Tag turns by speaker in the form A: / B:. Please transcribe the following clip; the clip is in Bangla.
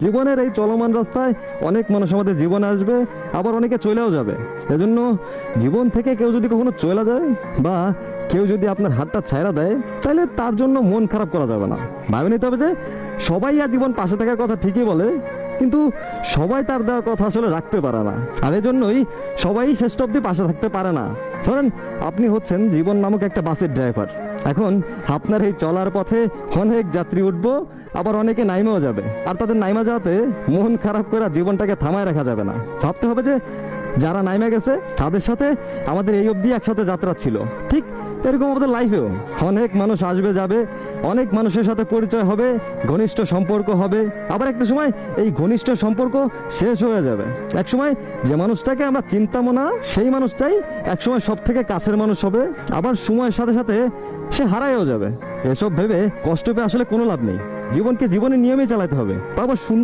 A: জীবনের এই চলমান রাস্তায় অনেক মানুষ আমাদের জীবনে আসবে, আবার অনেকে চলেও যাবে। এজন্য জীবন থেকে কেউ যদি কখনো চলে যায় বা কেউ যদি আপনার হাতটা ছাইড়া দেয়, তাহলে তার জন্য মন খারাপ করা যাবে না। ভাবে নিতে হবে যে সবাই আর জীবন পাশে থাকার কথা ঠিকই বলে, কিন্তু সবাই তার দেওয়ার কথা আসলে রাখতে পারে না। আর এজন্যই সবাই শেষ অবধি পাশে থাকতে পারে না। ধরেন আপনি হচ্ছেন জীবন নামক একটা বাসের ড্রাইভার। এখন আপনার এই চলার পথে অনেক যাত্রী উঠবো, আবার অনেকে নাইমেও যাবে। আর তাদের নাইমা যাওয়াতে মন খারাপ করে জীবনটাকে থামায় রাখা যাবে না। ভাবতে হবে যে যারা নাইমা গেছে তাদের সাথে আমাদের এই অবধি একসাথে যাত্রা ছিল। ঠিক এরকম আমাদের লাইফেও অনেক মানুষ আসবে যাবে, অনেক মানুষের সাথে পরিচয় হবে, ঘনিষ্ঠ সম্পর্ক হবে। আবার একটা সময় এই ঘনিষ্ঠ সম্পর্ক শেষ হয়ে যাবে। এক সময় যে মানুষটাকে আমরা চিন্তামো না, সেই মানুষটাই একসময় সব থেকে কাছের মানুষ হবে। আবার সময়ের সাথে সাথে সে হারায়ও যাবে। এসব ভেবে কষ্ট পেয়ে আসলে কোনো লাভ নেই। জীবনকে জীবনের নিয়মেই চালাতে হবে, তা আবার সুন্দর